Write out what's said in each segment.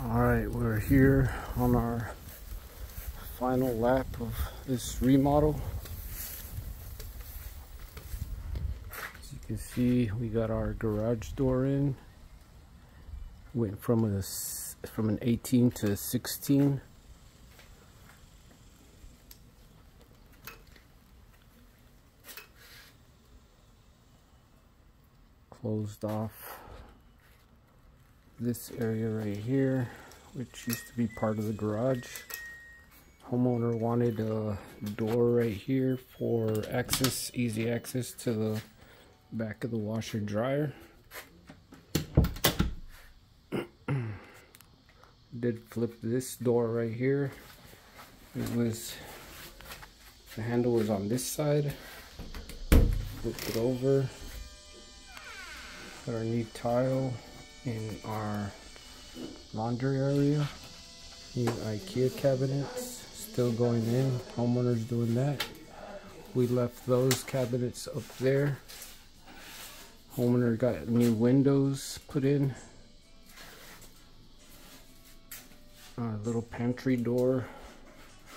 Alright, we're here on our final lap of this remodel. As you can see, we got our garage door in. Went from an 18 to 16. Closed off this area right here, which used to be part of the garage. Homeowner wanted a door right here for access, easy access to the back of the washer dryer. Did flip this door right here. The handle was on this side. Flipped it over. Got our new tile in our laundry area. New IKEA cabinets still going in. Homeowner's doing that. We left those cabinets up there. Homeowner got new windows put in. A little pantry door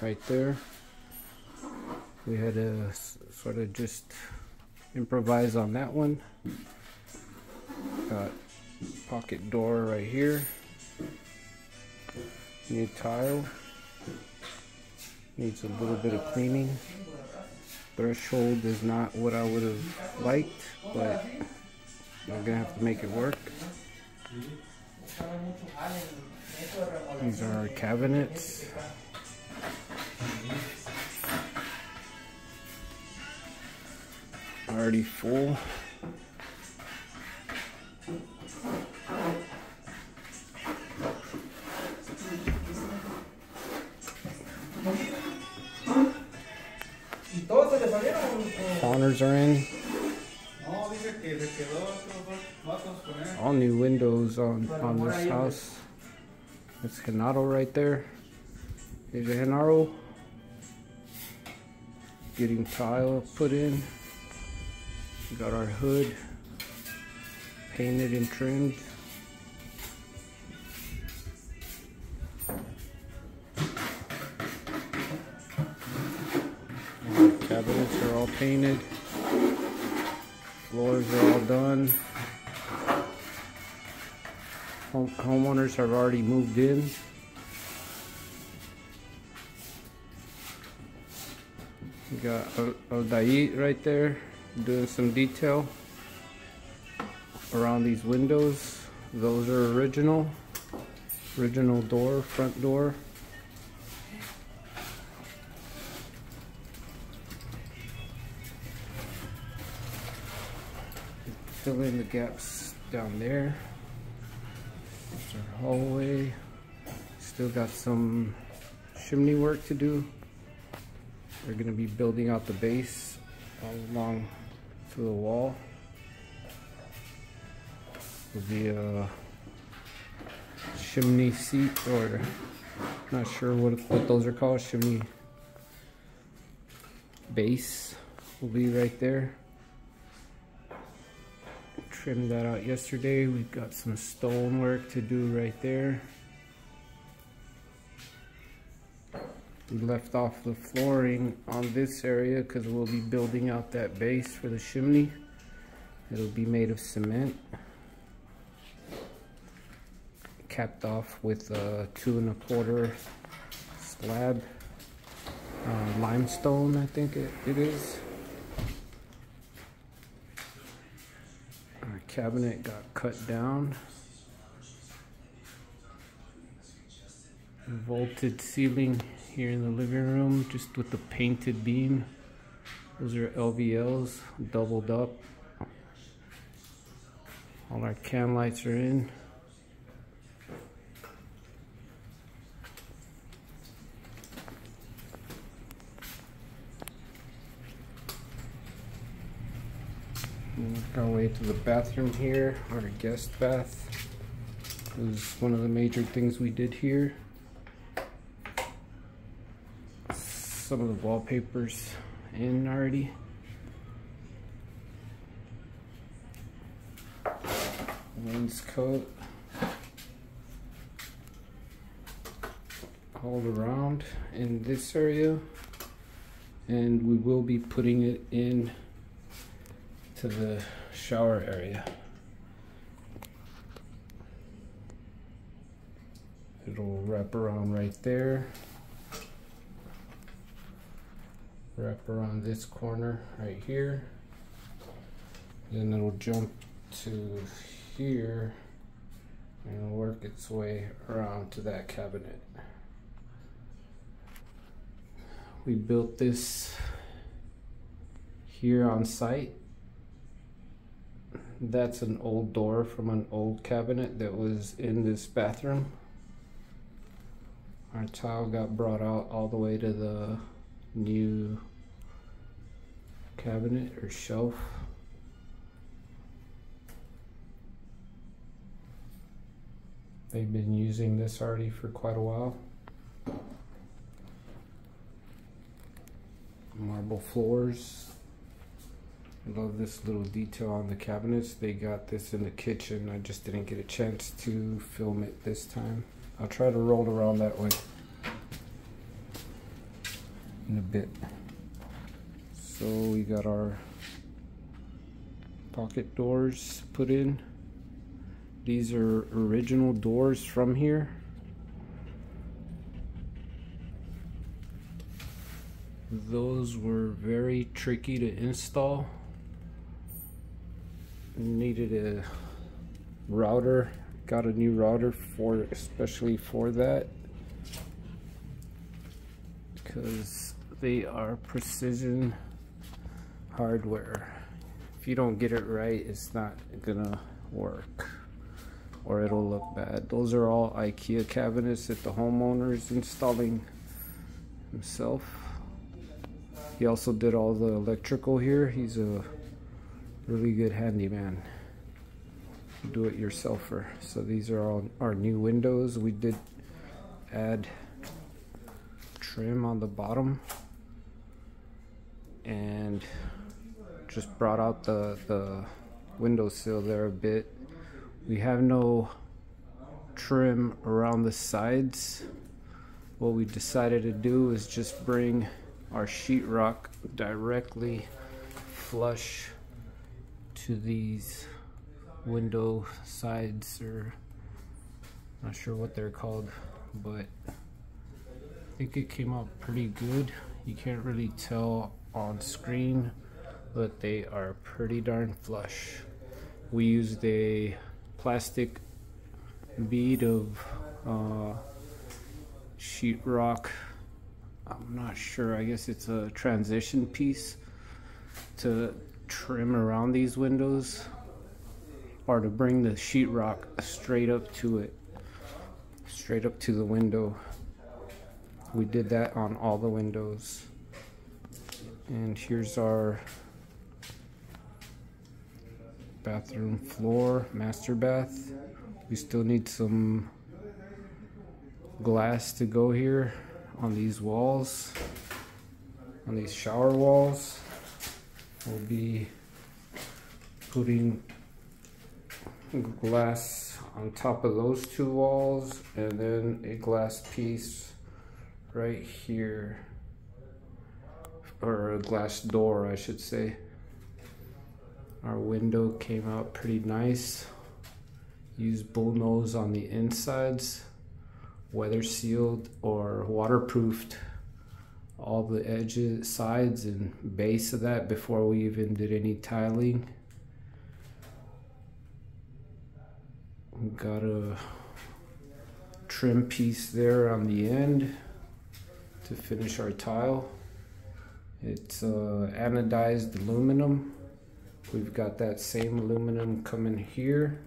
right there. We had to sort of just improvise on that one. Got pocket door right here. New tile. Needs a little bit of cleaning. Threshold is not what I would have liked, but I'm gonna have to make it work. These are our cabinets. Already full. Counters are in. All new windows on this house. That's Genaro right there. There's a Genaro. Getting tile put in. We got our hood painted and trimmed. Our cabinets are all painted. Floors are all done. Homeowners have already moved in. We got Aldair right there doing some detail around these windows. Those are original door, front door. Fill in the gaps down there. There's our hallway. Still got some chimney work to do. We're going to be building out the base all along to the wall. Will be a chimney seat, or not sure what those are called. Chimney base will be right there. Trimmed that out yesterday. We've got some stone work to do right there. We left off the flooring on this area because we'll be building out that base for the chimney. It'll be made of cement. Capped off with a 2 1/4 slab. Limestone, I think it is. Our cabinet got cut down. Vaulted ceiling here in the living room, just with the painted beam. Those are LVLs, doubled up. All our can lights are in. Work our way to the bathroom here, our guest bath. It was one of the major things we did here. Some of the wallpapers in already. Wainscot. all around in this area, and we will be putting it in to the shower area. It'll wrap around right there, wrap around this corner right here, then it'll jump to here and work its way around to that cabinet. We built this here on site. That's an old door from an old cabinet that was in this bathroom. Our tile got brought out all the way to the new cabinet or shelf. They've been using this already for quite a while. Marble floors. I love this little detail on the cabinets. They got this in the kitchen. I just didn't get a chance to film it this time. I'll try to roll around that way in a bit. So we got our pocket doors put in. These are original doors from here. Those were very tricky to install. Needed a router. Got a new router for especially for that, because they are precision hardware. If you don't get it right, it's not gonna work, or it'll look bad. Those are all IKEA cabinets that the homeowner is installing himself. He also did all the electrical here. He's a really good handyman, do-it-yourselfer. So these are all our new windows. We did add trim on the bottom and just brought out the windowsill there a bit. We have no trim around the sides. What we decided to do is just bring our sheetrock directly flush to these window sides, or not sure what they're called, but I think it came out pretty good. You can't really tell on screen, but they are pretty darn flush. We used a plastic bead of sheetrock. I'm not sure, I guess it's a transition piece to trim around these windows, or to bring the sheetrock straight up to it, straight up to the window. We did that on all the windows. And here's our bathroom floor, master bath. We still need some glass to go here on these walls, on these shower walls. We'll be putting glass on top of those two walls, and then a glass piece right here, or a glass door I should say. Our window came out pretty nice. Used bullnose on the insides, weather sealed or waterproofed all the edges, sides and base of that before we even did any tiling. We got a trim piece there on the end to finish our tile. It's anodized aluminum. We've got that same aluminum coming here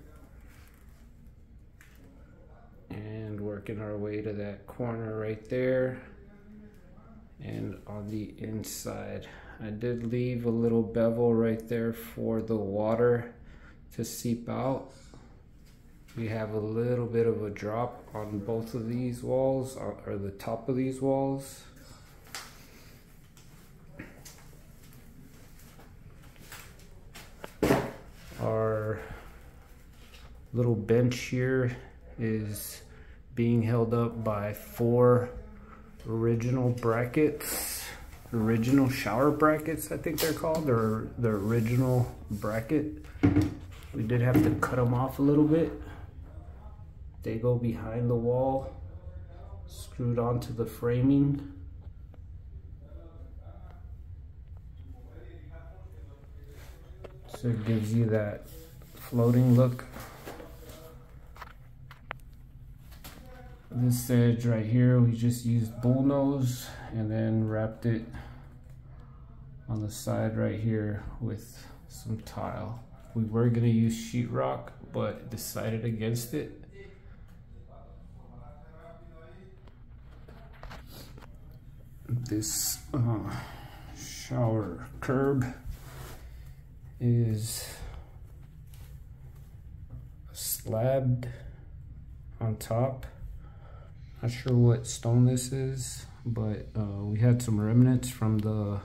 and working our way to that corner right there. And on the inside, I did leave a little bevel right there for the water to seep out. We have a little bit of a drop on both of these walls, or the top of these walls. Our little bench here is being held up by 4 original brackets, original shower brackets, I think they're called. They're the original bracket. We did have to cut them off a little bit. They go behind the wall, screwed onto the framing. So it gives you that floating look. This edge right here, we just used bullnose and then wrapped it on the side right here with some tile. We were gonna use sheetrock, but decided against it. This shower curb is slabbed on top. Not sure what stone this is, but we had some remnants from the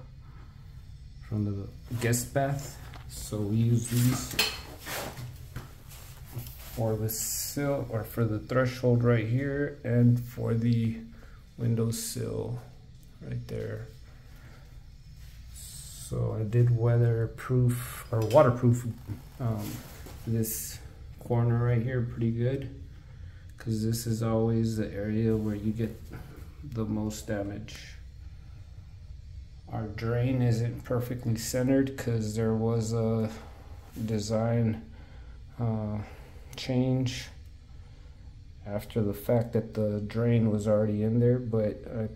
guest bath, so we use these for the sill, or for the threshold right here, and for the window sill right there. So I did weatherproof or waterproof this corner right here pretty good, because this is always the area where you get the most damage. Our drain isn't perfectly centered because there was a design change after the fact that the drain was already in there, but I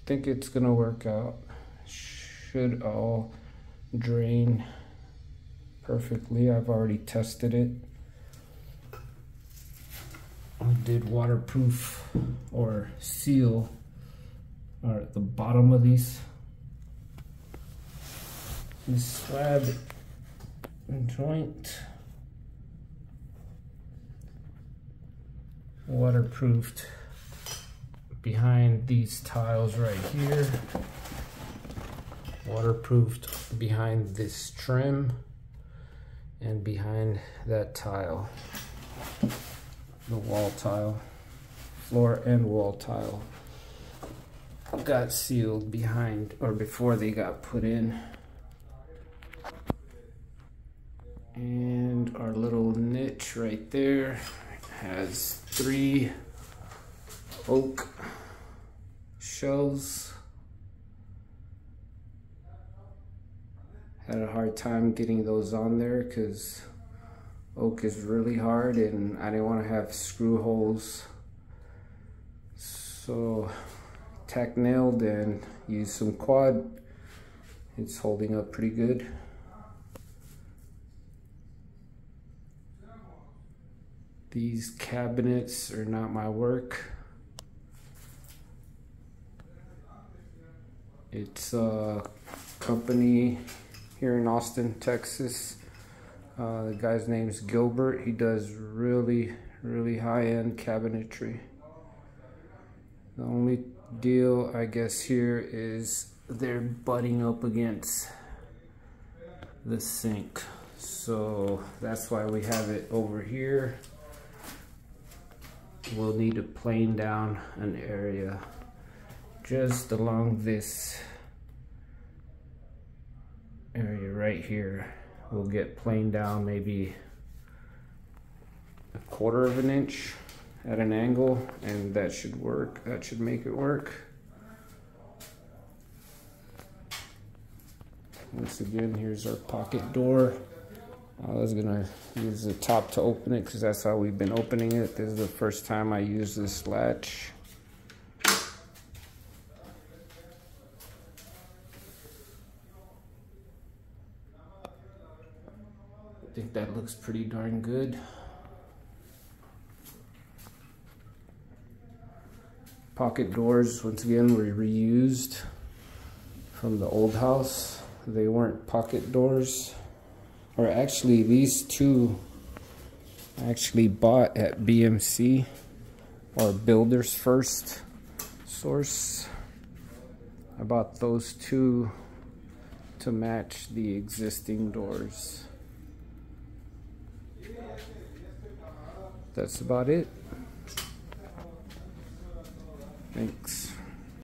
think it's gonna work out. Should all drain perfectly. I've already tested it. I did waterproof or seal at the bottom of these. This slab joint, waterproofed behind these tiles right here, waterproofed behind this trim, and behind that tile, the wall tile, floor and wall tile got sealed behind or before they got put in. And our little niche right there has 3 oak shelves. Had a hard time getting those on there because oak is really hard and I didn't want to have screw holes. So tack nailed and used some quad. It's holding up pretty good. These cabinets are not my work. It's a company here in Austin, Texas. The guy's name's Gilbert. He does really high-end cabinetry. The only deal I guess here is they're butting up against the sink. So that's why we have it over here. We'll need to plane down an area just along this area right here. We'll get planed down maybe 1/4 of an inch at an angle, and that should work. That should make it work. Once again, here's our pocket door. I was gonna use the top to open it because that's how we've been opening it. This is the first time I use this latch. I think that looks pretty darn good. Pocket doors, once again, were reused from the old house. They weren't pocket doors. Or actually, these two I actually bought at BMC, or Builders First Source. I bought those two to match the existing doors. That's about it. Thanks.